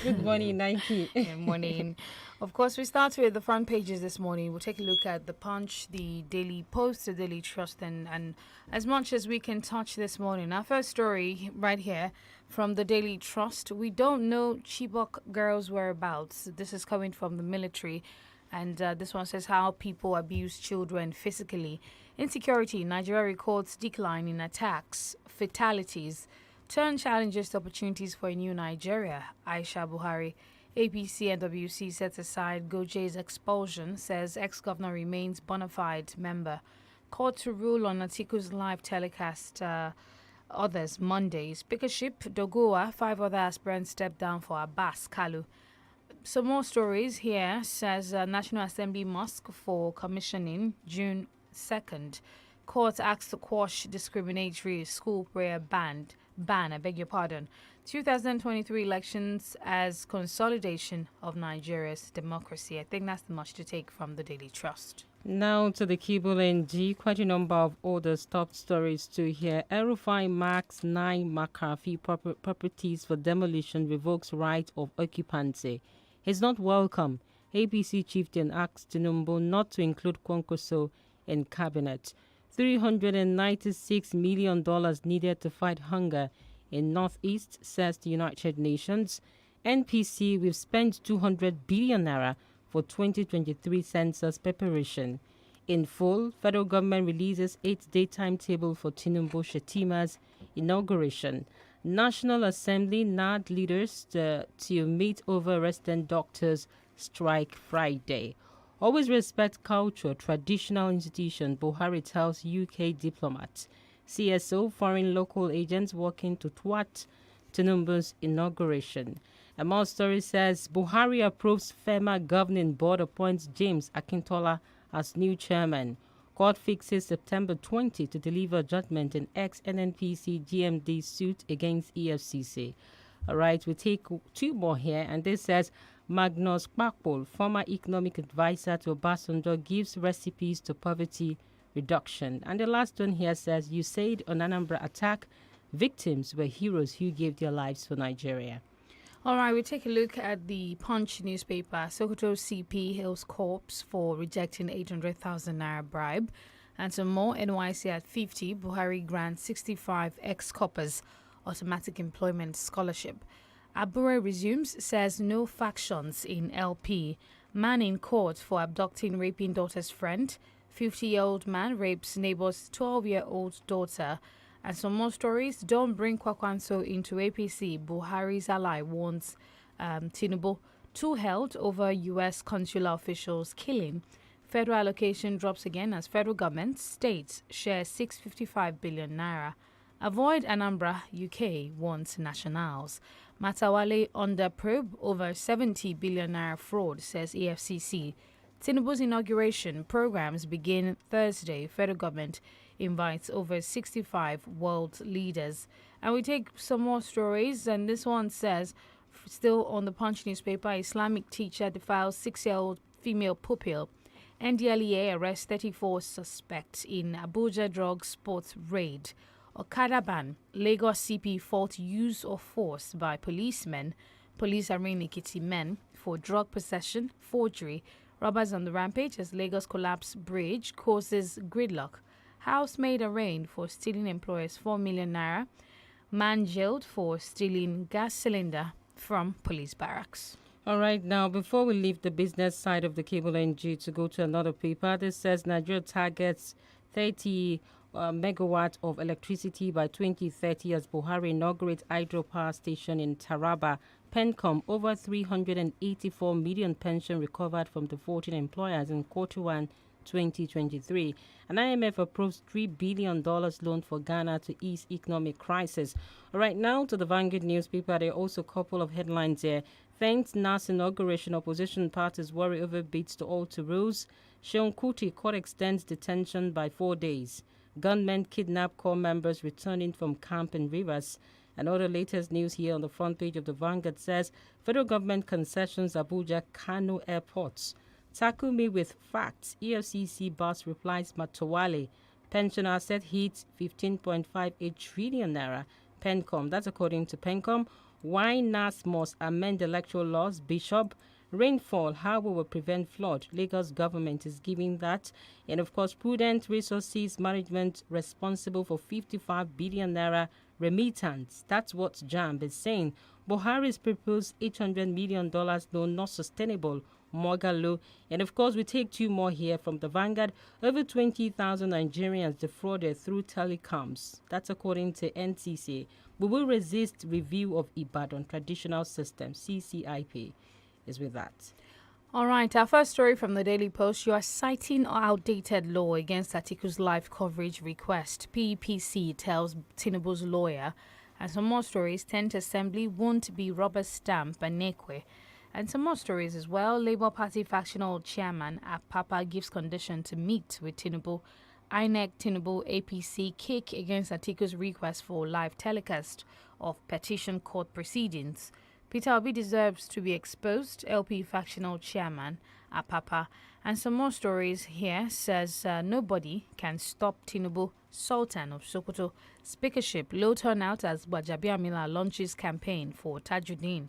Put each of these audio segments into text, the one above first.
Good morning, Nike. Good morning. Of course, we start with the front pages this morning. We'll take a look at the Punch, the Daily Post, the Daily Trust, and as much as we can touch this morning. Our first story right here from the Daily Trust. We don't know Chibok girls' whereabouts. This is coming from the military. And this one says how people abuse children physically. Insecurity, Nigeria records decline in attacks, fatalities. Turn challenges to opportunities for a new Nigeria. Aisha Buhari. APC and WC sets aside Goje's expulsion, says ex-governor remains bona fide member. Court to rule on Atiku's live telecast. Others Monday. Speakership, Dogoa, 5 other aspirants step down for Abbas Kalu. Some more stories here, says National Assembly Mosque for commissioning June 2nd. Court acts to quash discriminatory school prayer ban, 2023 elections as consolidation of Nigeria's democracy. I think that's much to take from the Daily Trust. Now to the Cable-NG. Quite a number of other top stories to hear. El-Rufai marks 9 McCarthy properties for demolition, revokes right of occupancy. He's not welcome. APC chieftain asks Tinubu not to include Kwankwaso in cabinet. $396 million needed to fight hunger in Northeast, says the United Nations. NPC, we've spent 200 billion naira for 2023 census preparation. In full, federal government releases 8-day timetable for Tinubu Shetima's inauguration. National Assembly NAD leaders to meet over resident doctors strike Friday. Always respect culture, traditional institution, Buhari tells UK diplomat. CSO, foreign local agents working to thwart Tinubu's inauguration. A more story says Buhari approves FEMA governing board, appoints James Akintola as new chairman. Court fixes September 20 to deliver judgment in ex-NNPC GMD suit against EFCC. All right, we take 2 more here, and this says Magnus Kpakpol, former economic advisor to Obasanjo, gives recipes to poverty reduction. And the last one here says USAID on Anambra attack, victims were heroes who gave their lives for Nigeria. All right, we take a look at the Punch newspaper. Sokoto CP hails corpse for rejecting 800,000 naira bribe. And some more, NYC at 50, Buhari grants 65 ex-coppers automatic employment scholarship. Abure resumes, says no factions in LP. Man in court for abducting raping daughter's friend. 50-year-old man rapes neighbor's 12-year-old daughter. And some more stories. Don't bring Kwakwanso into APC. Buhari's ally warns Tinubu. 2 held over U.S. consular officials killing. Federal allocation drops again as federal government, states share 655 billion naira. Avoid Anambra, UK wants nationals. Matawale under probe over 70 billion naira fraud, says EFCC. Tinubu's inauguration programs begin Thursday. Federal government invites over 65 world leaders. And we take some more stories, and this one says, still on the Punch newspaper, Islamic teacher defiles 6-year-old female pupil. NDLEA arrests 34 suspects in Abuja drug sports raid. Okada ban, Lagos CP fault use of force by policemen. Police arraign Ekiti men for drug possession, forgery. Robbers on the rampage as Lagos collapse bridge causes gridlock. Housemaid arraigned for stealing employers 4 million naira. Man jailed for stealing gas cylinder from police barracks. All right, now, before we leave the business side of the Cable-NG to go to another paper, this says Nigeria targets 30 megawatt of electricity by 2030 as Buhari inaugurates hydropower station in Taraba. Pencom, over 384 million pension recovered from the 14 employers in Q1 2023. An IMF approves $3 billion loan for Ghana to ease economic crisis. All right, now to the Vanguard newspaper. There are also a couple of headlines here. Thanks NAS inauguration, opposition parties worry over bids to alter rules. Sheon Kuti, court extends detention by 4 days. Gunmen kidnap corps members returning from camp in Rivers. And other latest news here on the front page of the Vanguard says federal government concessions Abuja Kano airports. Tackle me with facts. EFCC boss replies Matawale. Pension asset hits 15.58 trillion naira. Pencom, that's according to Pencom. Why NAS must amend electoral laws. Bishop, rainfall, how we will prevent flood. Lagos government is giving that. And of course, prudent resources management responsible for 55 billion naira remittance. That's what JAMB is saying. Buhari's proposed $800 million loan not sustainable. Mogalo. And of course, we take two more here from the Vanguard. Over 20,000 Nigerians defrauded through telecoms. That's according to NCC. We will resist review of Ibadan traditional system. CCIP is with that. All right, our first story from the Daily Post. You are citing outdated law against Atiku's live coverage request. PPC tells Tinubu's lawyer. And some more stories. 10th Assembly won't be rubber stamp and Nekwe. And some more stories as well. Labour Party factional chairman Apapa gives condition to meet with Tinubu. INEC, Tinubu, APC kick against Atiku's request for live telecast of petition court proceedings. Peter Obi deserves to be exposed. LP factional chairman Apapa. And some more stories here says nobody can stop Tinubu, Sultan of Sokoto. Speakership, low turnout as Gbajabiamila launches campaign for Tajuddin.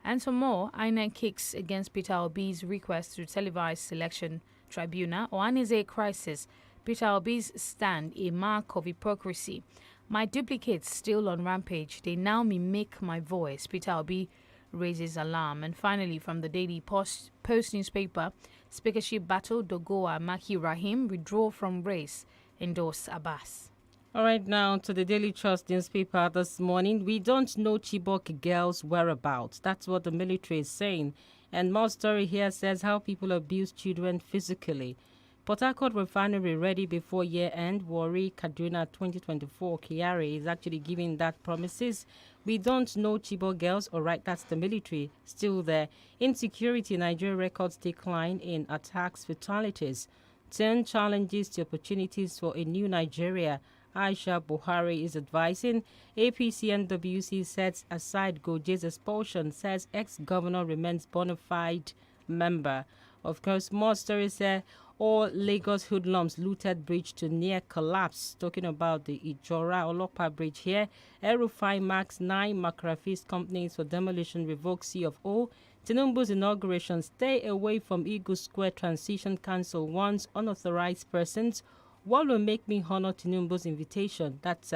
And some more, INEC kicks against Peter Obi's request to televise selection tribunal. Ohanaeze crisis, Peter Obi's stand a mark of hypocrisy. My duplicates still on rampage. They now mimic my voice. Peter Obi raises alarm. And finally, from the Daily Post newspaper, speakership battle, Dogoa Maki Rahim withdraw from race, endorse Abbas. All right, now to the Daily Trust newspaper this morning. We don't know Chibok girls' whereabouts. That's what the military is saying. And more story here says how people abuse children physically. Port Harcourt refinery ready before year-end. Warri, Kaduna 2024. Kyari is actually giving that promises. We don't know Chibok girls. All right, that's the military. Still there. Insecurity, Nigeria records decline in attacks, fatalities. 10 challenges to opportunities for a new Nigeria. Aisha Buhari is advising. APC NWC sets aside Goje's expulsion, says ex-governor remains bona fide member. Of course, more stories there. All Lagos hoodlums looted bridge to near collapse. Talking about the Ijora Olopa bridge here. El-Rufai marks 9 Makrafis companies for demolition revoke C of O. Tinubu's inauguration. Stay away from Eagle Square Transition Council warns unauthorized persons. What will make me honor Tinubu's invitation? That's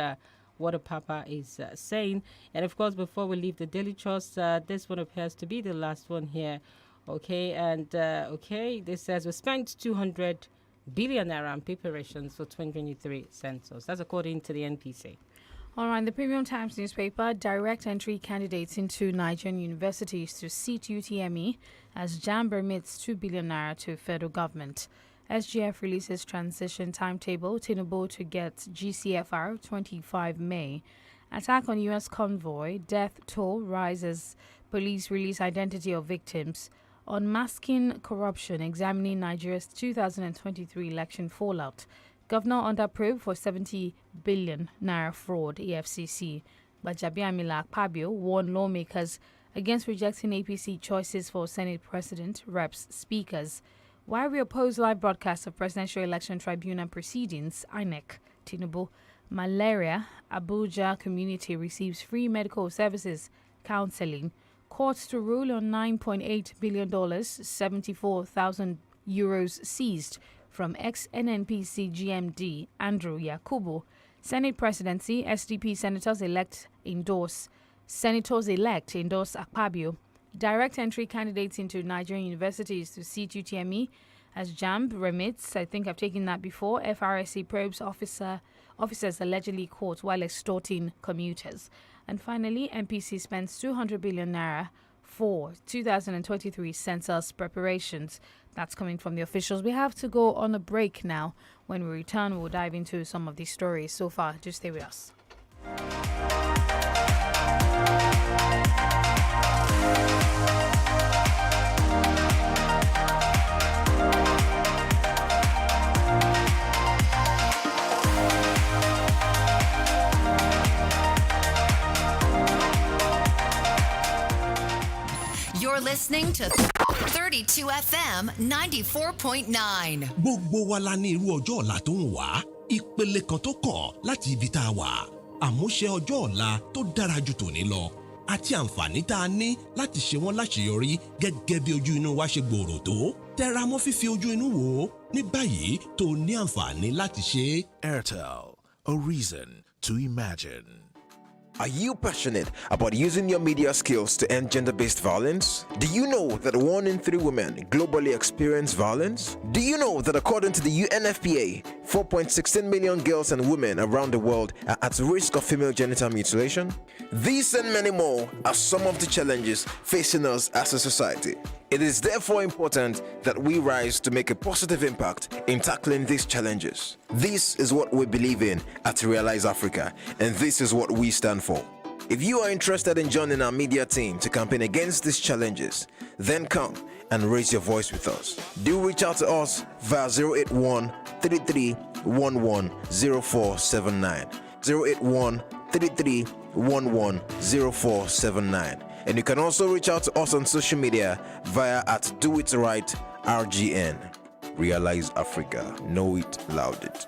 what the Papa is saying. And of course, before we leave the Daily Trust, this one appears to be the last one here. Okay, and this says we spent 200 billion naira on preparations for 2023 census. That's according to the NPC. All right, the Premium Times newspaper, direct entry candidates into Nigerian universities to seat UTME as JAMB remits 2 billion naira to federal government. SGF releases transition timetable, Tinubu to get GCFR 25 May. Attack on U.S. convoy, death toll rises, police release identity of victims. Unmasking corruption, examining Nigeria's 2023 election fallout. Governor under probe for 70 billion naira fraud, EFCC. Gbajabiamila Akpabio warned lawmakers against rejecting APC choices for Senate President, Reps, Speakers. Why we oppose live broadcasts of Presidential Election Tribunal proceedings, INEC, Tinubu. Malaria, Abuja community receives free medical services, counseling. Courts to rule on $9.8 billion, 74,000 euros seized from ex-NNPC GMD Andrew Yakubu. Senate presidency, SDP senators-elect endorse Akpabio. Direct entry candidates into Nigerian universities to seat UTME as JAMB remits. I think I've taken that before. FRSC probes officers allegedly caught while extorting commuters. And finally, MPC spends 200 billion naira for 2023 census preparations. That's coming from the officials. We have to go on a break now. When we return, we'll dive into some of these stories. So far, just stay with us. You're listening to 32 FM 94.9. Gbogbo wa la ní irú ọjọ́ ọ̀la tó ń wá. Ìpele kan tó kàn láti ibi tá a wà. Àmúṣe ọjọ́ ọ̀la tó dára ju tòní lọ. àti àǹfààní tá a ní láti ṣe wọ́n láṣeyọrí gẹ́gẹ́ bí ojú inú wa ṣe gbòòrò tó. Tẹra mọ́ fífi ojú inú wò ó ní báyìí tó ní àǹfààní láti ṣe. INT'L, a reason to imagine. Are you passionate about using your media skills to end gender-based violence? Do you know that 1 in 3 women globally experience violence? Do you know that according to the UNFPA, 4.16 million girls and women around the world are at risk of female genital mutilation? These and many more are some of the challenges facing us as a society. It is therefore important that we rise to make a positive impact in tackling these challenges. This is what we believe in at Realize Africa, and this is what we stand for. If you are interested in joining our media team to campaign against these challenges, then come and raise your voice with us. Do reach out to us via 081 33 11 0479. 081 33 11 0479. And you can also reach out to us on social media via @DoItRightRGN. Realize Africa. Know it, loud it.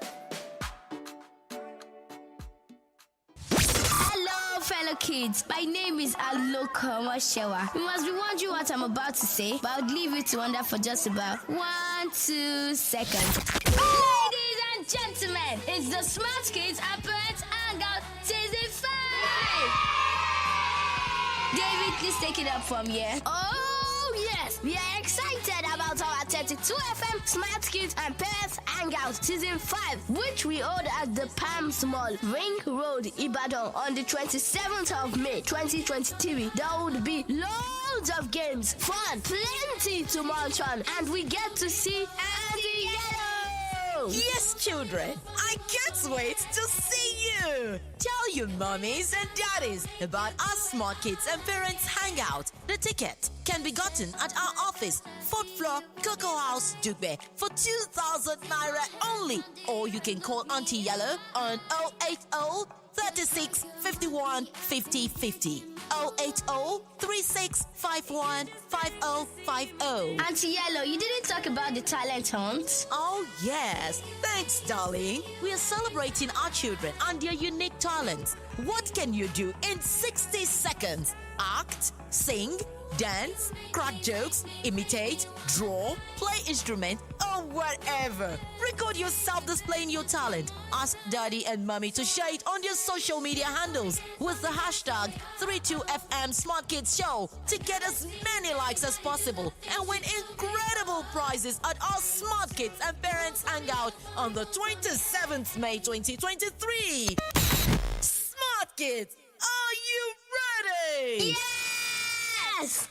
Hello, fellow kids. My name is Aloko Mashewa. You must be wondering what I'm about to say, but I'll leave you to wonder for just about 1-2 seconds. Ladies and gentlemen, it's the Smart Kids and Parents Hangout Season 5. David, please take it up from here. Oh, yes. We are excited about our 32 FM Smart Kids and Parents Hangout Season 5, which we hold at the Palms Mall, Ring Road, Ibadan, on the 27th of May, 2023. There would be loads of games, fun, plenty to munch on, and we get to see Auntie Yellow. Yes, children, I can't wait to see you. Tell your mommies and daddies about our Smart Kids and Parents Hangout. The ticket can be gotten at our office, 4th floor, Cocoa House, Dugbe, for 2,000 naira only. Or you can call Auntie Yellow on 080 36 51 50 50. 080 36 51 5050. Auntie Yellow, you didn't talk about the talent hunt. Oh, yes. Thanks, darling. We are celebrating our children and their unique talents. What can you do in 60 seconds? Act, sing, dance, crack jokes, imitate, draw, play instrument, or whatever. Record yourself displaying your talent. Ask daddy and mommy to share it on their social media handles with the hashtag 32FM Smart Kids Show to get as many likes as possible and win incredible prizes at our Smart Kids and Parents Hangout on the 27th May 2023. Smart Kids, are you ready? Yes!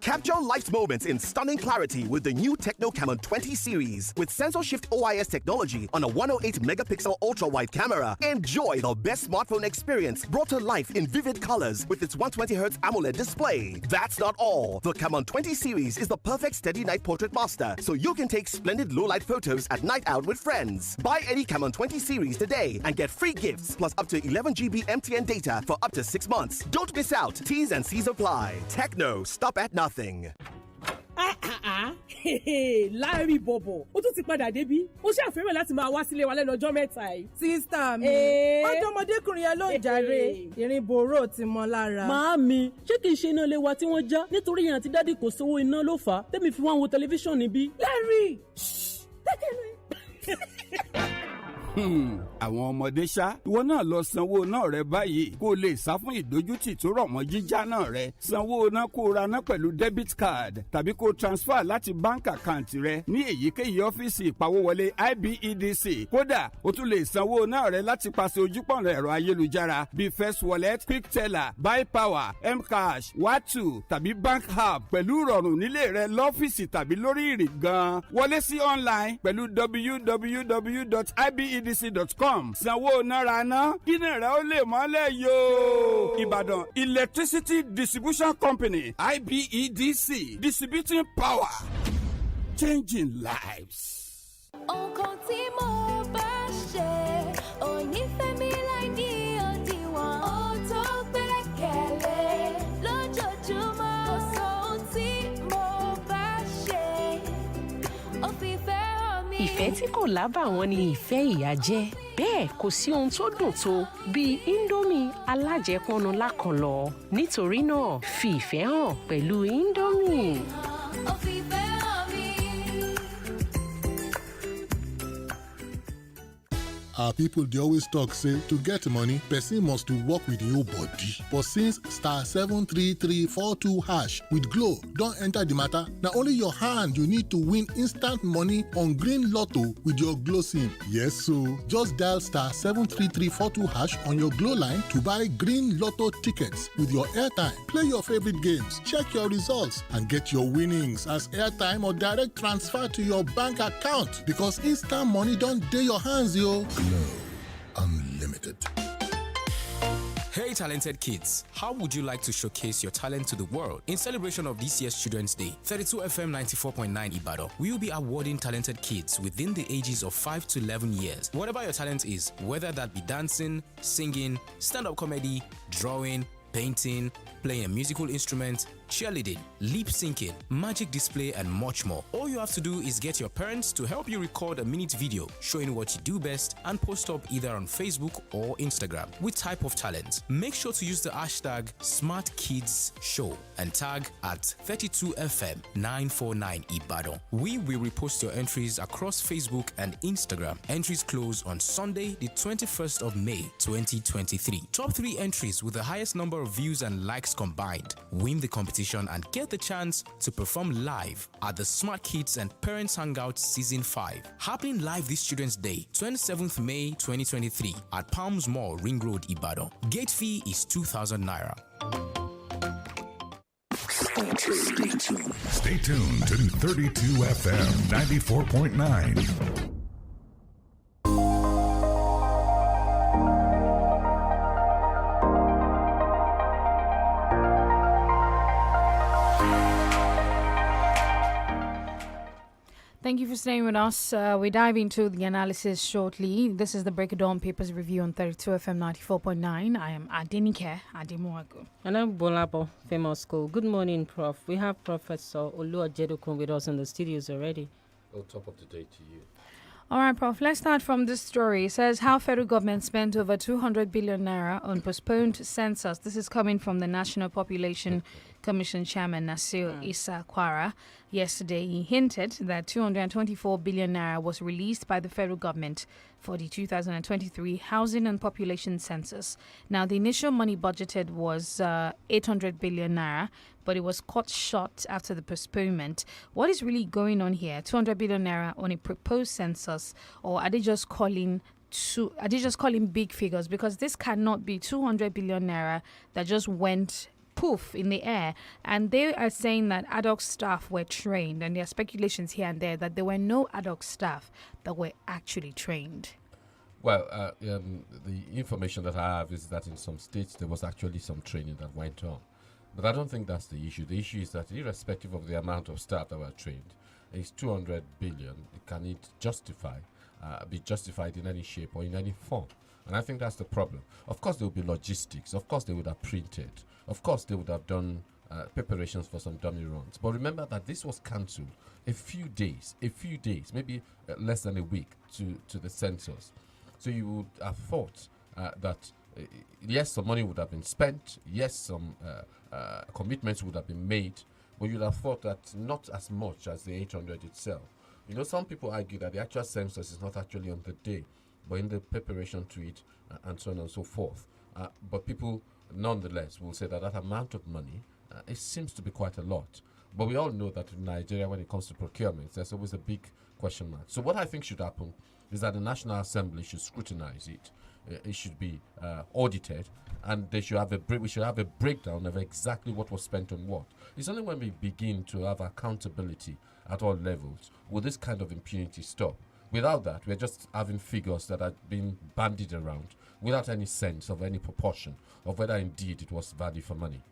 Capture life's moments in stunning clarity with the new Techno Camon 20 series. With sensor shift OIS technology on a 108-megapixel ultra-wide camera. Enjoy the best smartphone experience brought to life in vivid colors with its 120Hz AMOLED display. That's not all. The Camon 20 series is the perfect steady night portrait master, so you can take splendid low-light photos at night out with friends. Buy any Camon 20 series today and get free gifts plus up to 11 GB MTN data for up to 6 months. Don't miss out. T's and C's apply. Techno, stop at nothing. Láàrin bọ̀bọ̀ ó tún ti padà débí ó ṣàfẹ́rẹ̀ láti máa wá sílé wa lẹ́nu ọjọ́ mẹ́ta yìí. sísítà mi ọjọ́ ọmọdékùnrin yẹn ló ń jàre ìrìn bòró ti mọ́ lára. Màámi, ṣé kìí ṣe iná ilé wa tí wọ́n já nítorí yẹn àti dádì kò sówó iná ló fà á tẹ́mi fi wá wo tẹlifíṣàn níbí. Larry tẹ́kẹ̀lẹ́. Àwọn ọmọdé ṣá ìwọ náà lọ sanwó náà rẹ báyìí kó o lè sá fún ìdójútì tó rọ̀ mọ́ jíjá náà rẹ. Sanwó náà kó o ra náà pẹ̀lú debit card tàbí kó o transfer láti bank account rẹ ní èyíkéyìí ọ́fíìsì ìpawówọlé IBEDC. Kódà o tún lè sanwó náà rẹ láti pàṣẹ ojúpọ̀nà ẹ̀rọ ayélujára bíi First Wallet, Quick Teller, Buy Power, Mcash, Watu tàbí Bank Hub pẹ̀lú ìrọ̀rùn nílé rẹ lọ́fíìsì tàbí lórí ìrìn gan. Wọlé sí online pẹ̀lú www.ibedc.com. Sanwó náírà ná kí náírà ó lè mọ́lẹ̀ yóò. Ìbàdàn Electricity Distribution Company IBEDC, distributing power, changing lives. Nǹkan tí mo bá ṣe ò ní fẹ́ mi láì ní òdiwọ̀n. Ó tó gbẹ́kẹ̀lé lójoojúmọ́. Kò sóhun tí mo bá ṣe ó fi fẹ́ hàn mí. Ìfẹ́ tí kò lábàwọ́n ni ìfẹ́ ìyá jẹ́. bẹ́ẹ̀ kò sí ohun tó dùn tó bíi Indomie alájẹpọnu lákànlọ́. Nítorí náà, fi ìfẹ́ hàn pẹ̀lú Indomie. Our people, they always talk, say, to get money, person must to work with your body. But since star 73342 hash with Glow don't enter the matter, now only your hand you need to win instant money on Green Lotto with your Glow SIM. Yes, so just dial star 73342 hash on your Glow line to buy Green Lotto tickets with your airtime. Play your favorite games, check your results, and get your winnings as airtime or direct transfer to your bank account because instant money don't day your hands, yo. Glow Unlimited. Hey talented kids, how would you like to showcase your talent to the world? In celebration of this year's Children's Day, 32FM 94.9 Ibadan, we will be awarding talented kids within the ages of 5 to 11 years. Whatever your talent is, whether that be dancing, singing, stand-up comedy, drawing, painting, playing a musical instrument, cheerleading, lip syncing, magic display, and much more. All you have to do is get your parents to help you record a minute video showing what you do best and post up either on Facebook or Instagram with type of talent. Make sure to use the hashtag SmartKidsShow and tag at 32FM 949 Ibadan. We will repost your entries across Facebook and Instagram. Entries close on Sunday, the 21st of May 2023. Top 3 entries with the highest number of views and likes combined win the competition and get the chance to perform live at the Smart Kids and Parents Hangout Season 5, happening live this Children's Day, 27th May 2023 at Palms Mall, Ring Road, Ibadan. Gate fee is 2,000 naira. Stay tuned to 32 FM 94.9. Thank you for staying with us. We dive into the analysis shortly. This is the Break of Dawn Papers Review on 32 FM 94.9. I am DENIKE&GBOLABO. And I'm Bolabo, Famous School. Good morning, Prof. We have Professor Oluwajedokun with us in the studios already. Oh, top of the day to you. All right, Prof. Let's start from this story. It says how federal government spent over 200 billion naira on postponed census. This is coming from the National Population Commission Chairman Nasir Issa Kwara. Yesterday, he hinted that 224 billion naira was released by the federal government for the 2023 Housing and Population Census. Now, the initial money budgeted was 800 billion naira, but it was cut short after the postponement. What is really going on here? 200 billion naira on a proposed census, or are they just calling big figures? Because this cannot be 200 billion naira that just went poof in the air. And they are saying that ad hoc staff were trained, and there are speculations here and there that there were no ad hoc staff that were actually trained. Well, the information that I have is that in some states there was actually some training that went on. But I don't think that's the issue. The issue is that irrespective of the amount of staff that were trained, it's 200 billion. Can it be justified in any shape or in any form? And I think that's the problem. Of course, there will be logistics. Of course, they would have printed. Of course, they would have done preparations for some dummy runs. But remember that this was cancelled a few days, maybe less than a week to the census. So you would have thought that, yes, some money would have been spent. Yes, some commitments would have been made. But you'd have thought that not as much as the 800 itself. You know, some people argue that the actual census is not actually on the day, but in the preparation to it and so on and so forth. But people, nonetheless, will say that that amount of money, it seems to be quite a lot. But we all know that in Nigeria, when it comes to procurement, there's always a big question mark. So what I think should happen is that the National Assembly should scrutinize it. It should be audited, and we should have a breakdown of exactly what was spent on what. It's only when we begin to have accountability at all levels will this kind of impunity stop. Without that, we're just having figures that are being bandied around without any sense of any proportion of whether indeed it was value for money.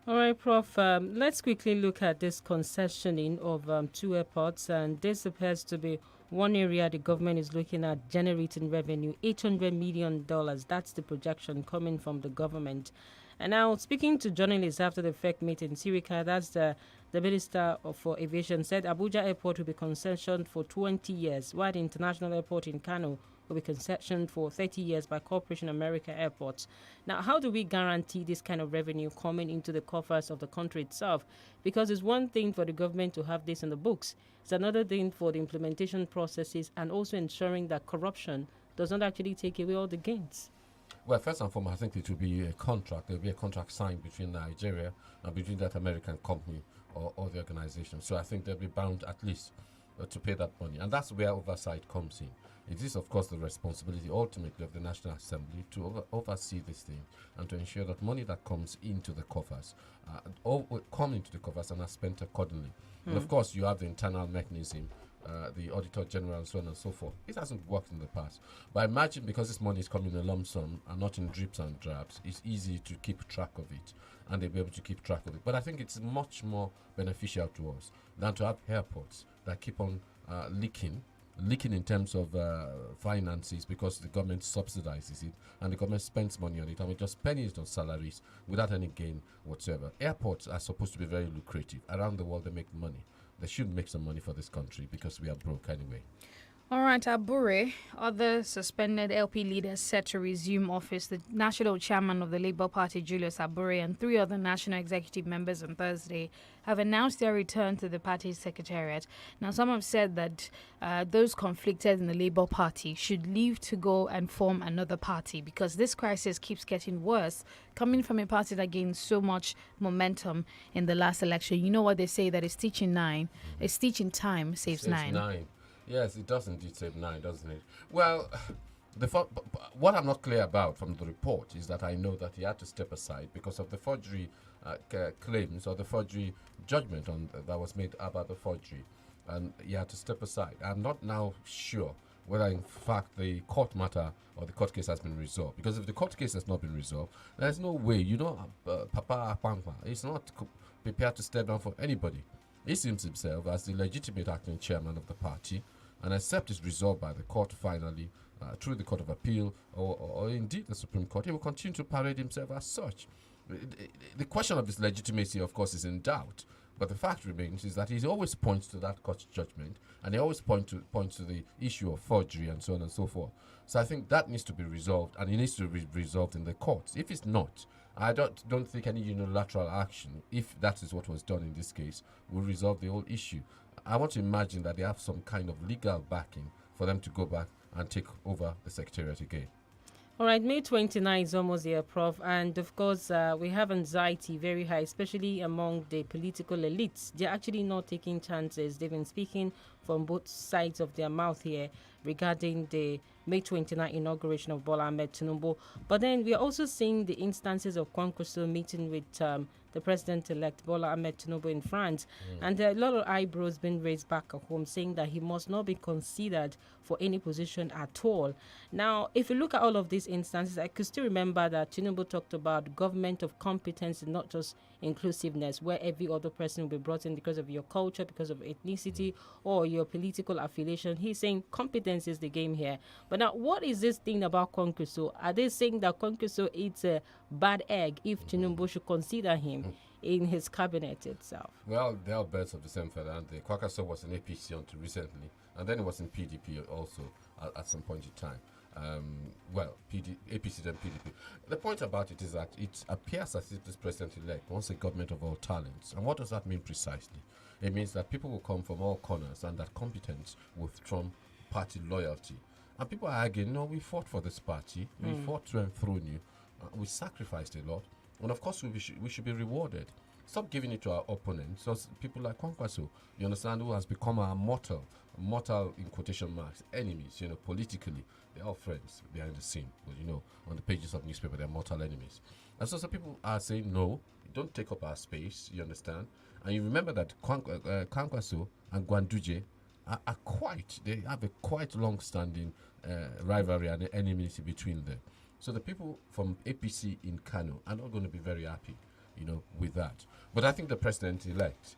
All right, Prof. Let's quickly look at this concessioning of 2 airports, and this appears to be one area the government is looking at generating revenue, $800 million. That's the projection coming from the government. And now, speaking to journalists after the FEC meeting, Sirika, that's the Minister for Aviation, said Abuja Airport will be concessioned for 20 years, while the International Airport in Kano will be concessioned for 30 years by Corporation America Airports. Now, how do we guarantee this kind of revenue coming into the coffers of the country itself? Because it's one thing for the government to have this in the books. It's another thing for the implementation processes and also ensuring that corruption does not actually take away all the gains. Well, first and foremost, I think it will be a contract. There will be a contract signed between Nigeria and between that American company or the organization. So I think they'll be bound at least to pay that money. And that's where oversight comes in. It is, of course, the responsibility ultimately of the National Assembly to oversee this thing and to ensure that money that comes into the coffers come into the coffers and are spent accordingly. And of course, you have the internal mechanism, the Auditor General and so on and so forth. It hasn't worked in the past. But I imagine because this money is coming in a lump sum and not in drips and drabs, it's easy to keep track of it and they'll be able to keep track of it. But I think it's much more beneficial to us than to have airports that keep on leaking in terms of finances because the government subsidizes it and the government spends money on it and we just spend it on salaries without any gain whatsoever. Airports are supposed to be very lucrative. Around the world, they make money. They should make some money for this country because we are broke anyway. All right, Abure, other suspended LP leaders set to resume office. The national chairman of the Labour Party, Julius Abure, and 3 other national executive members on Thursday have announced their return to the party's secretariat. Now, some have said that those conflicted in the Labour Party should leave to go and form another party because this crisis keeps getting worse, coming from a party that gained so much momentum in the last election. You know what they say, that a stitch in time saves nine. Yes, it does indeed save 9, doesn't it? Well, what I'm not clear about from the report is that I know that he had to step aside because of the forgery claims or the forgery judgment that was made about the forgery. And he had to step aside. I'm not now sure whether, in fact, the court matter or the court case has been resolved. Because if the court case has not been resolved, there's no way, Papa Akwankwa is not prepared to step down for anybody. He sees himself as the legitimate acting chairman of the party, and except it's resolved by the court finally, through the Court of Appeal or indeed the Supreme Court, he will continue to parade himself as such. The question of his legitimacy, of course, is in doubt, but the fact remains is that he always points to that court's judgment, and he always points to the issue of forgery and so on and so forth. So I think that needs to be resolved, and it needs to be resolved in the courts. If it's not, I don't think any unilateral action, if that is what was done in this case, will resolve the whole issue. I want to imagine that they have some kind of legal backing for them to go back and take over the secretariat again. All right, May 29 is almost here, Prof. And of course, we have anxiety very high, especially among the political elites. They're actually not taking chances. They've been speaking from both sides of their mouth here regarding the May 29 inauguration of Bola Ahmed Tinubu. But then we are also seeing the instances of Kwankwaso meeting with the president-elect Bola Ahmed Tinubu in France. And there are a lot of eyebrows being raised back at home saying that he must not be considered for any position at all. Now, if you look at all of these instances, I could still remember that Tinubu talked about government of competence and not just inclusiveness, where every other person will be brought in because of your culture, because of ethnicity, or your political affiliation. He's saying competence is the game here. But now, what is this thing about Kwankwaso? Are they saying that Kwankwaso eats a bad egg if Tinubu should consider him in his cabinet itself? Well, they are birds of the same feather, aren't they? Kwankwaso was in APC until recently, and then it was in PDP also at some point in time. APC then PDP. The point about it is that it appears as if this president-elect wants a government of all talents. And what does that mean precisely? It means that people will come from all corners and that competence will trump party loyalty. And people are arguing, no, we fought for this party. We fought to enthrone you. We sacrificed a lot. And of course, we should be rewarded. Stop giving it to our opponents. So people like Kwankwaso, you understand, who has become our mortal in quotation marks, enemies, politically. They're all friends behind the scene. But, on the pages of newspaper, they're mortal enemies. And so some people are saying, no, don't take up our space, you understand? And you remember that Kwankwaso and Gwanduje they have a quite long-standing rivalry and enmity between them. So the people from APC in Kano are not going to be very happy, with that. But I think the president-elect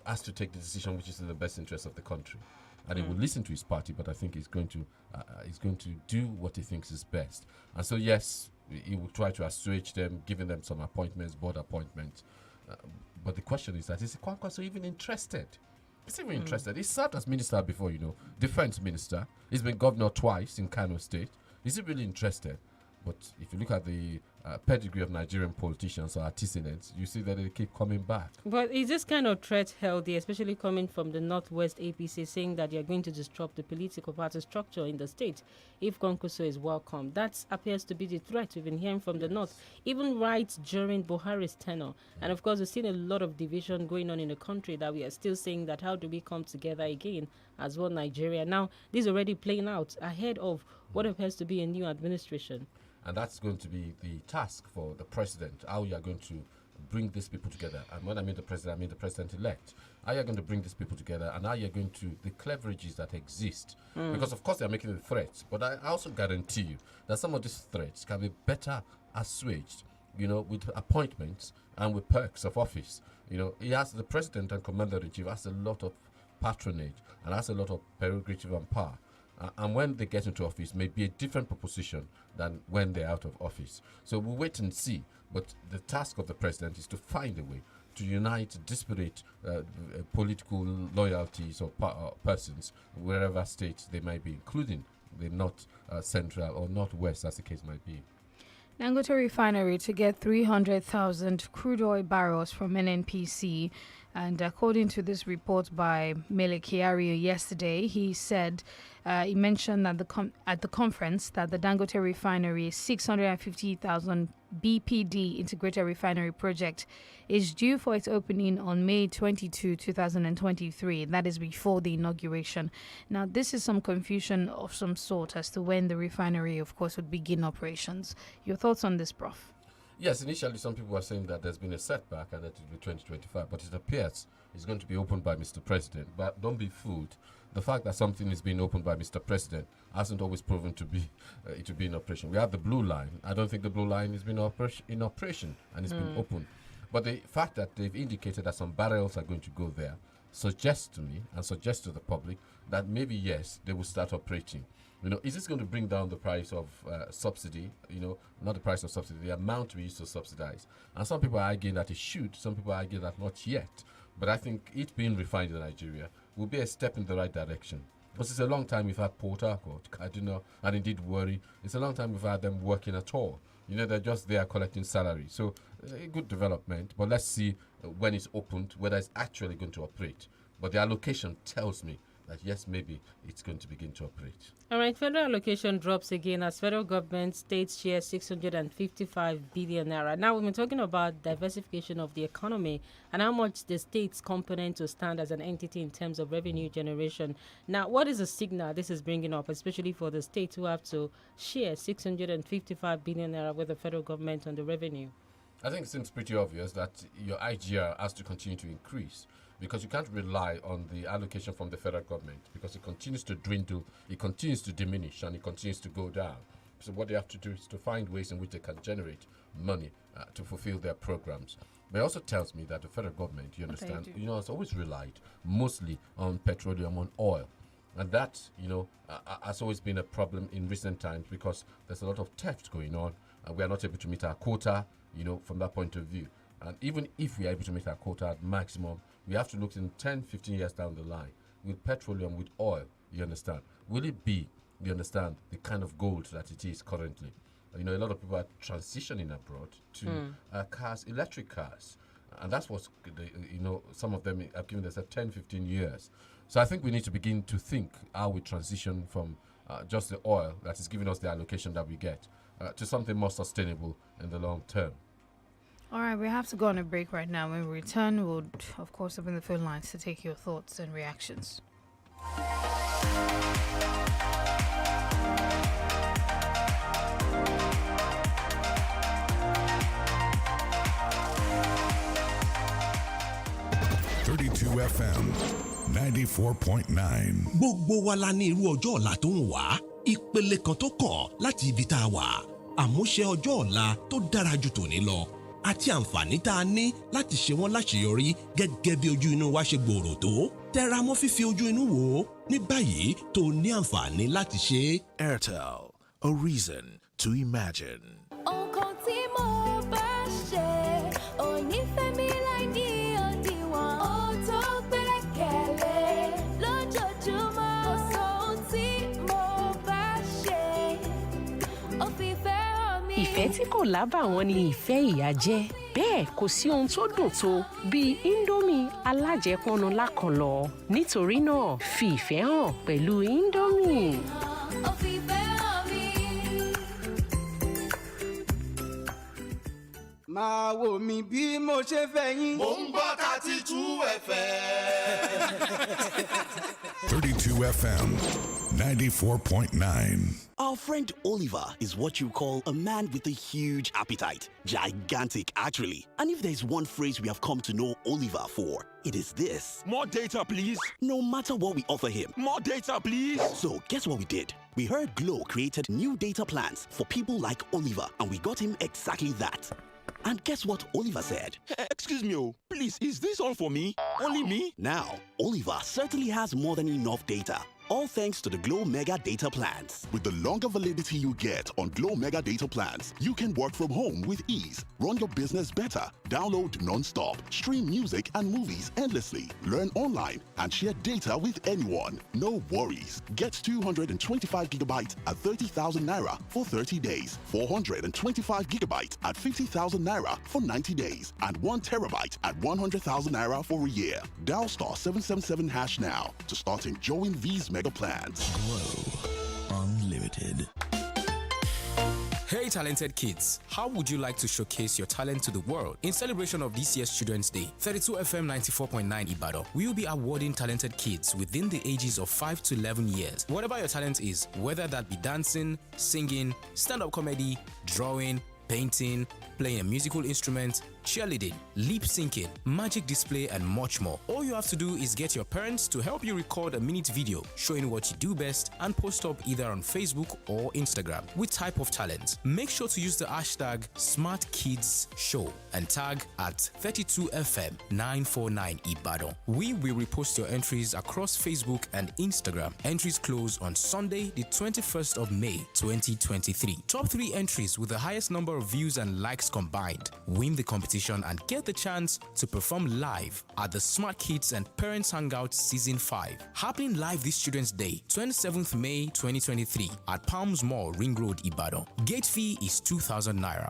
has to take the decision which is in the best interest of the country. And he will listen to his party, but I think he's going to do what he thinks is best. And so, yes, he will try to assuage them, giving them some appointments, board appointments. But the question is that, is Kwankwaso even interested? He's even interested. He served as minister before, defense minister. He's been governor twice in Kano State. Is he really interested? But if you look at the pedigree of Nigerian politicians or artisans, you see that they keep coming back. But is this kind of threat healthy, especially coming from the Northwest APC, saying that you're going to disrupt the political party structure in the state if Konkoso is welcome? That appears to be the threat we've been hearing from the North, even right during Buhari's tenure. And of course, we've seen a lot of division going on in the country that we are still saying that how do we come together again as one Nigeria? Now, this is already playing out ahead of what appears to be a new administration. And that's going to be the task for the president, how you are going to bring these people together. And when I mean the president, I mean the president-elect. How you are going to bring these people together and how you are going to, the cleverages that exist. Because, of course, they are making the threats. But I also guarantee you that some of these threats can be better assuaged, with appointments and with perks of office. The president and commander-in-chief has a lot of patronage and has a lot of prerogative and power. And when they get into office, may be a different proposition than when they're out of office. So we'll wait and see. But the task of the president is to find a way to unite disparate political loyalties or persons, wherever states they might be, including the North Central or Northwest, as the case might be. Dangote Refinery to get 300,000 crude oil barrels from NNPC. And according to this report by Mele Kyari yesterday, he mentioned that at the conference that the Dangote Refinery 650,000 BPD integrated refinery project is due for its opening on May 22, 2023. That is before the inauguration. Now, this is some confusion of some sort as to when the refinery, of course, would begin operations. Your thoughts on this, Prof? Yes, initially some people were saying that there's been a setback and that it will be 2025, but it appears it's going to be opened by Mr. President. But don't be fooled. The fact that something is being opened by Mr. President hasn't always proven to be in operation. We have the blue line. I don't think the blue line has been in operation and it's been opened. But the fact that they've indicated that some barrels are going to go there suggests to me and suggests to the public that maybe, yes, they will start operating. Is this going to bring down the price of subsidy? Not the price of subsidy, the amount we used to subsidize. And some people are arguing that it should. Some people argue that not yet. But I think it being refined in Nigeria will be a step in the right direction. Because it's a long time we've had Port Harcourt, Kaduna, and indeed Warri. It's a long time we've had them working at all. They're just there collecting salary. So a good development. But let's see when it's opened, whether it's actually going to operate. But the allocation tells me that yes, maybe it's going to begin to operate. All right, federal allocation drops again as federal government states share 655 billion naira. Now, we've been talking about diversification of the economy and how much the state's component to stand as an entity in terms of revenue generation. Now, what is the signal this is bringing up, especially for the states who have to share 655 billion naira with the federal government on the revenue? I think it seems pretty obvious that your IGR has to continue to increase, because you can't rely on the allocation from the federal government, because it continues to dwindle, it continues to diminish, and it continues to go down. So what they have to do is to find ways in which they can generate money to fulfill their programs. But it also tells me that the federal government, you understand, has always relied mostly on petroleum, on oil. And that, has always been a problem in recent times, because there's a lot of theft going on, and we are not able to meet our quota, from that point of view. And even if we are able to meet our quota at maximum, we have to look in 10, 15 years down the line with petroleum, with oil, you understand. Will it be, you understand, the kind of gold that it is currently? A lot of people are transitioning abroad to cars, electric cars. And that's what, some of them have given us 10, 15 years. So I think we need to begin to think how we transition from just the oil that is giving us the allocation that we get to something more sustainable in the long term. All right, we have to go on a break right now. When we return, we'll, of course, open the phone lines to take your thoughts and reactions. FM 94.9. Gbogbo wa la ní irú ọjọ́ ọ̀la tó ń wá, ìpele kan tó kàn láti ibi tá a wà, àmúṣe ọjọ́ ọ̀la tó dára ju tòní lọ, àti àǹfààní tá a ní láti ṣe wọ́n láṣeyọrí gẹ́gẹ́ bí ojú inú wa ṣe gbòòrò tó. Tẹra mọ́ fífi ojú inú wò ó ní báyìí tó ní àǹfààní láti ṣe. Airtel, a reason to imagine. Nǹkan tí mo bá ṣe ò ní fẹ́ mi láì ní òdiwọ̀n. Ó tó gbẹ́kẹ̀lé. ìfẹ́ tí kò lábàwọ́n ni ìfẹ́ ìyá jẹ́. Bẹ́ẹ̀ kò sí ohun tó dùn tó bíi Indomie alájẹpọnu lákànlọ́. Nítorí náà, fi ìfẹ́ hàn pẹ̀lú Indomie. máa wò mí bí mo ṣe fẹ́ yín. Mo ń gbọ́ 32 FM. 32 FM 94.9. Our friend Oliver is what you call a man with a huge appetite. Gigantic, actually. And if there's one phrase we have come to know Oliver for, it is this. More data, please. No matter what we offer him. More data, please. So, guess what we did? We heard Glow created new data plans for people like Oliver, and we got him exactly that. And guess what Oliver said? Excuse me, please, is this all for me? Only me? Now, Oliver certainly has more than enough data. All thanks to the Glow Mega Data Plans. With the longer validity you get on Glow Mega Data Plans, you can work from home with ease, run your business better, download non-stop, stream music and movies endlessly, learn online, and share data with anyone. No worries. Get 225 gigabytes at 30,000 naira for 30 days, 425 gigabytes at 50,000 naira for 90 days, and 1 terabyte at 100,000 naira for a year. Dial *777# now to start enjoying these mega plans. Glow Unlimited. Hey talented kids, how would you like to showcase your talent to the world? In celebration of this year's Children's Day, 32 FM 94.9 Ibadan, we will be awarding talented kids within the ages of 5 to 11 years. Whatever your talent is, whether that be dancing, singing, stand-up comedy, drawing, painting, playing a musical instrument, cheerleading, lip syncing, magic display, and much more. All you have to do is get your parents to help you record a minute video showing what you do best and post up either on Facebook or Instagram with type of talent. Make sure to use the hashtag SmartKidsShow and tag at 32FM949 Ibadan. We will repost your entries across Facebook and Instagram. Entries close on Sunday, the 21st of May, 2023. Top 3 entries with the highest number of views and likes combined win the competition and get the chance to perform live at the Smart Kids and Parents Hangout Season 5, happening live this Children's Day, 27th May 2023 at Palms Mall, Ring Road, Ibadan. Gate fee is 2,000 naira.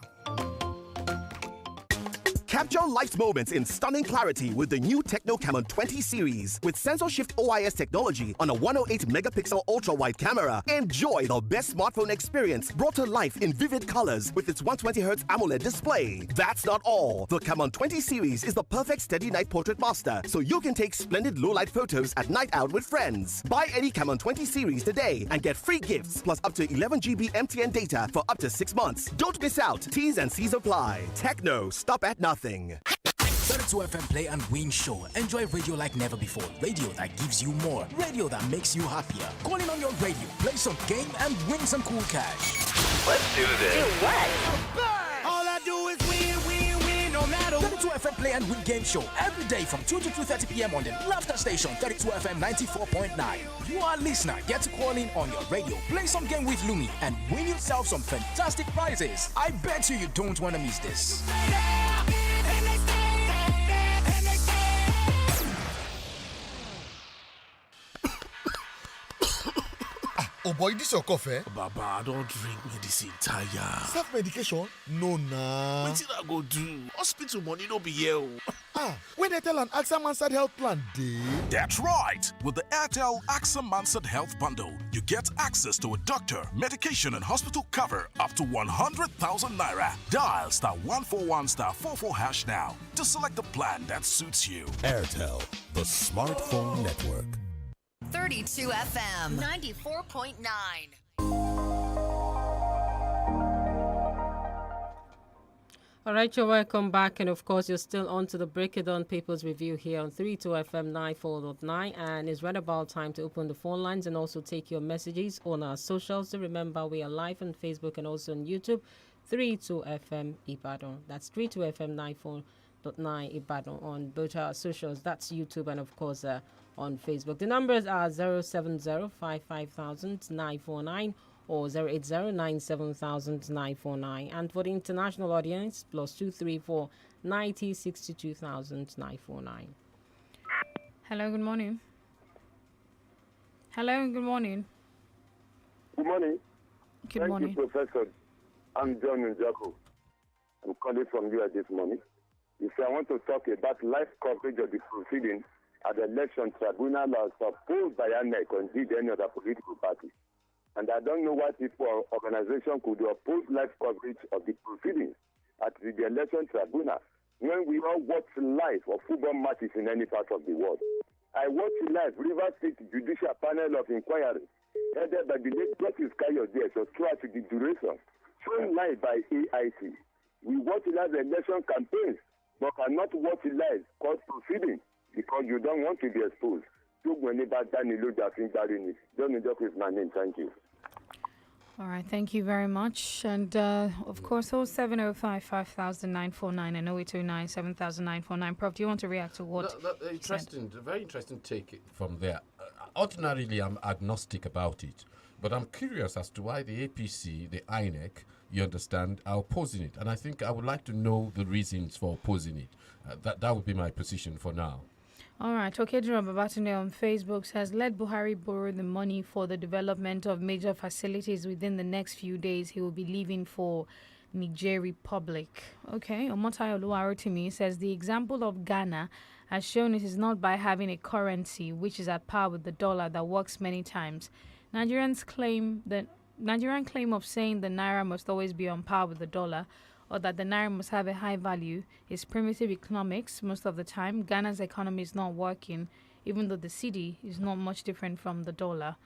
Capture life's moments in stunning clarity with the new Techno Camon 20 series. With sensor shift OIS technology on a 108 megapixel ultra-wide camera, enjoy the best smartphone experience brought to life in vivid colors with its 120Hz AMOLED display. That's not all. The Camon 20 series is the perfect steady night portrait master, so you can take splendid low-light photos at night out with friends. Buy any Camon 20 series today and get free gifts plus up to 11 GB MTN data for up to 6 months. Don't miss out. T's and C's apply. Techno, stop at nothing. 32 FM Play and Win Show. Enjoy radio like never before. Radio that gives you more. Radio that makes you happier. Call in on your radio, play some game, and win some cool cash. Let's do this. Do what? All I do is win, win, win, no matter 32 FM Play and Win Game Show. Every day from 2 to 2:30 p.m. on the Laughter Station, 32 FM 94.9. You are a listener. Get to call in on your radio, play some game with Lumi, and win yourself some fantastic prizes. I bet you don't want to miss this. Oh boy, this your coffee? Baba, I don't drink medicine tire. Self-medication? No, nah. Wetin I go do? Hospital money no be here. When they tell an AXA Mansard health plan, dey. That's right. With the Airtel AXA Mansard Health Bundle, you get access to a doctor, medication, and hospital cover up to 100,000 naira. Dial *141*44# now to select the plan that suits you. Airtel, the smartphone network. 32 FM 94.9. All right, you're welcome back. And of course, you're still on to the Break It Down Papers Review here on 32 FM 94.9. And it's right about time to open the phone lines and also take your messages on our socials. So remember, we are live on Facebook and also on YouTube, 32 FM Ibadan. That's 32 FM 94.9 Ibadan on both our socials. That's YouTube and of course on Facebook. The numbers are 070-550-949 or 080-97949. And for the international audience, +234 90 62,949. Hello, good morning. Hello, good morning. Good morning. Good morning. Thank you, Professor. I'm John Njako. I'm calling from here this morning. You see, I want to talk about live coverage of the proceedings at the election tribunal as opposed by INEC or indeed any other political party. And I don't know why people or organization could oppose live coverage of the proceedings at the election tribunal when we all watch live of football matches in any part of the world. I watched live River State Judicial Panel of Inquiry headed by the late Justice Kayode so throughout the duration, shown live by AIT. We watch live election campaigns, but cannot watch live court proceedings because you don't want to be exposed. Don't is my name. Thank you. All right, thank you very much. And of course, 0705 5949 and 0829 7949. Prof, do you want to react to what? Interesting, very interesting take from there. Ordinarily, I'm agnostic about it, but I'm curious as to why the APC, the INEC, you understand, are opposing it. And I think I would like to know the reasons for opposing it. That would be my position for now. All right. Okedro Babatunde on Facebook says, let Buhari borrow the money for the development of major facilities within the next few days. He will be leaving for Niger Republic. Okay. Omotayo Oluwarotimi says, the example of Ghana has shown it is not by having a currency which is at par with the dollar that works many times. Nigerian claim of saying the naira must always be on par with the dollar or that the naira must have a high value is primitive economics most of the time. Ghana's economy is not working, even though the cedi is not much different from the dollar.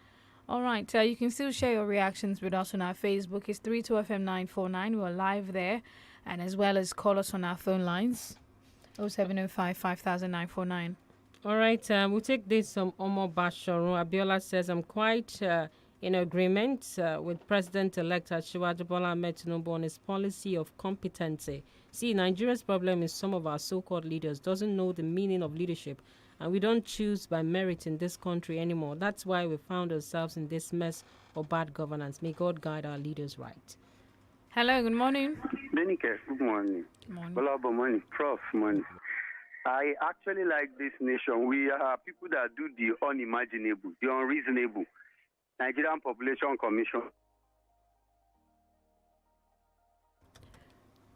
All right, you can still share your reactions with us on our Facebook. It's 32FM949. We're live there, and as well as call us on our phone lines, 0705 5949. All right, we'll take this from Omo Basharun. Abiola says, I'm quite in agreement with President-elect Asiwaju Bola Ahmed Tinubu on his policy of competency. See, Nigeria's problem is some of our so-called leaders doesn't know the meaning of leadership, and we don't choose by merit in this country anymore. That's why we found ourselves in this mess of bad governance. May God guide our leaders right. Hello, good morning. DENIKE, good morning. Good morning. GBOLABO, morning. Prof, morning. I actually like this nation. We are people that do the unimaginable, the unreasonable. Nigerian Population Commission.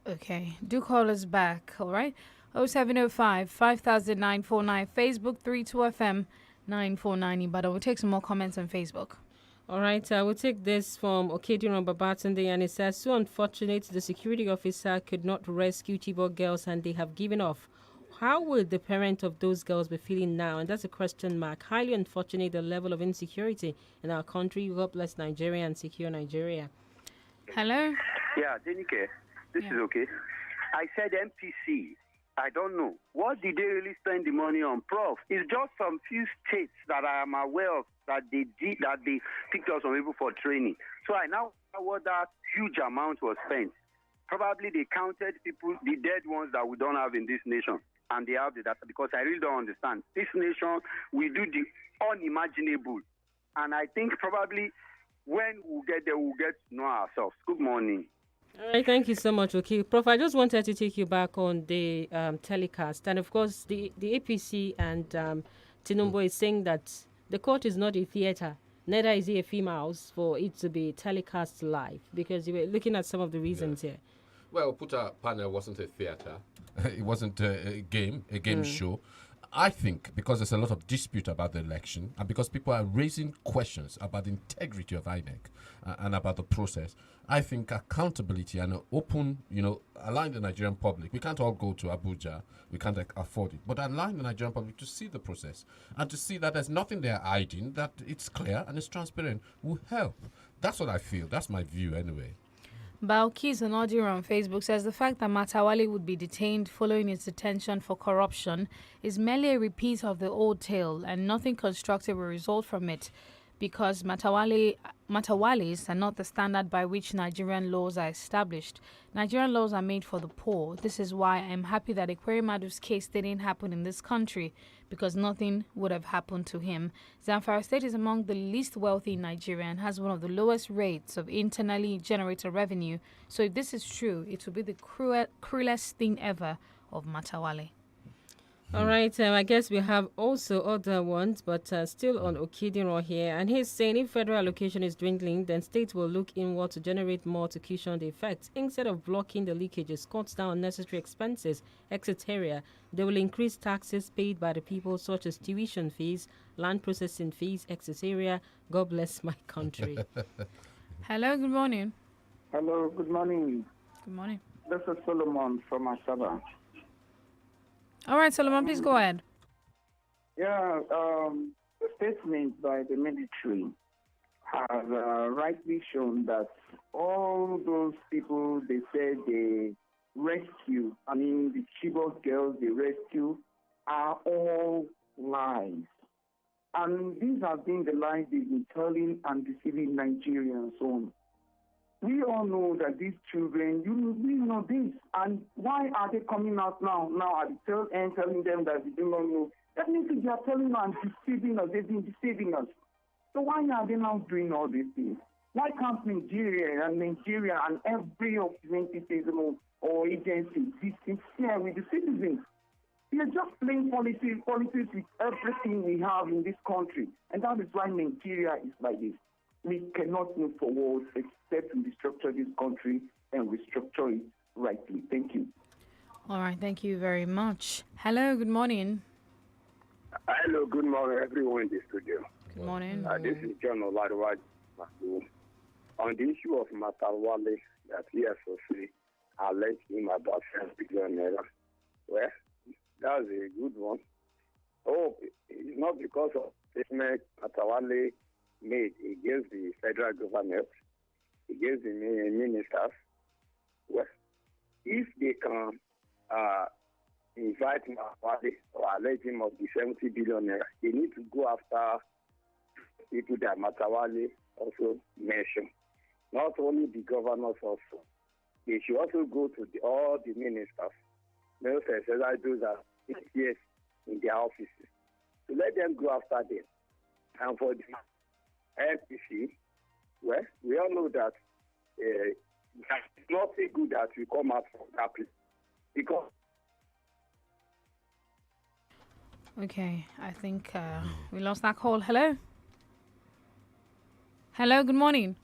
Okay, do call us back, all right? 0705 5949, Facebook 32FM 949. But we'll take some more comments on Facebook. All right, we'll take this from Okediran Babatunde, and it says, so unfortunate the security officer could not rescue Chibok girls and they have given off. How would the parent of those girls be feeling now? And that's a question mark. Highly unfortunate the level of insecurity in our country. God bless Nigeria and secure Nigeria. Hello? Yeah, DENIKE, this is okay. I said MPC. I don't know. What did they really spend the money on? Prof, it's just some few states that I am aware of that they picked us on people for training. So I now know what that huge amount was spent. Probably they counted people, the dead ones that we don't have in this nation. And they have the data because I really don't understand. This nation, we do the unimaginable. And I think probably when we get there, we'll get to know ourselves. Good morning. All right, thank you so much, okay. Prof, I just wanted to take you back on the telecast. And of course, the APC and Tinubu is saying that the court is not a theater. Neither is it a film house for it to be telecast live. Because you were looking at some of the reasons here. Well, Puta Panel wasn't a theater. It wasn't a game show. I think because there's a lot of dispute about the election and because people are raising questions about the integrity of INEC and about the process, I think accountability and open, allowing the Nigerian public, we can't all go to Abuja, we can't afford it, but allowing the Nigerian public to see the process and to see that there's nothing they're hiding, that it's clear and it's transparent will help. That's what I feel. That's my view anyway. Balkis on audio on Facebook says the fact that Matawale would be detained following his detention for corruption is merely a repeat of the old tale and nothing constructive will result from it because Matawales are not the standard by which Nigerian laws are established. Nigerian laws are made for the poor. This is why I'm happy that Ekweremadu's case didn't happen in this country because nothing would have happened to him. Zamfara State is among the least wealthy in Nigeria and has one of the lowest rates of internally generated revenue. So if this is true, it will be the cruelest thing ever of Matawale. All right, I guess we have also other ones, but still on Okidiro here. And he's saying if federal allocation is dwindling, then states will look inward to generate more to cushion the effects. Instead of blocking the leakages, cuts down unnecessary expenses, etc., they will increase taxes paid by the people, such as tuition fees, land processing fees, etc. God bless my country. Hello, good morning. Hello, good morning. Good morning. This is Solomon from Asaba. All right, Solomon, please go ahead. Yeah, the statement by the military has rightly shown that all those people they said they rescue, the Chibok girls they rescue, are all lies. And these have been the lies they've been telling and deceiving Nigerians on. We all know that these children, we know this. And why are they coming out now at the tail end telling them that we do not know? That means they are telling us and deceiving us. They've been deceiving us. So why are they now doing all these things? Why can't Nigeria and every organization or agency be sincere with the citizens? We are just playing politics with everything we have in this country. And that is why Nigeria is like this. We cannot move forward except we restructure this country and restructure it rightly. Thank you. All right, thank you very much. Hello, good morning. Hello, good morning, everyone in the studio. Good morning. This is John Olaruwa. On the issue of Matawale, that EFOC alleged him about 10 billion naira. Well, that's a good one. Oh, it's not because of statement Matawale made against the federal government, against the ministers. Well, if they can invite Matawale or allege him of the 70 billion naira, they need to go after people that Matawale also mentioned. Not only the governors also. They should also go to all the ministers, especially those that are 6 years in their offices. So let them go after them. And for the NPC, well, we all know that it's nothing good that will come out from that place. Because Okay, I think we lost that call. Hello? Hello, good morning.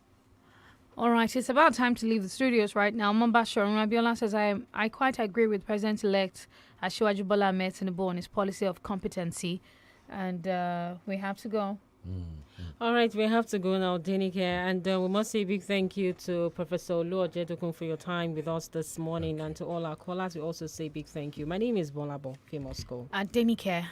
All right, it's about time to leave the studios right now. Mombasa Rabiola says, I quite agree with President-elect Asiwaju Bola Ahmed Tinubu on his policy of competency. And we have to go. All right, we have to go now, Denike, and we must say a big thank you to Professor Olu Ojedokun for your time with us this morning, and to all our callers, we also say a big thank you. My name is Bolabo, Famous School. Denike.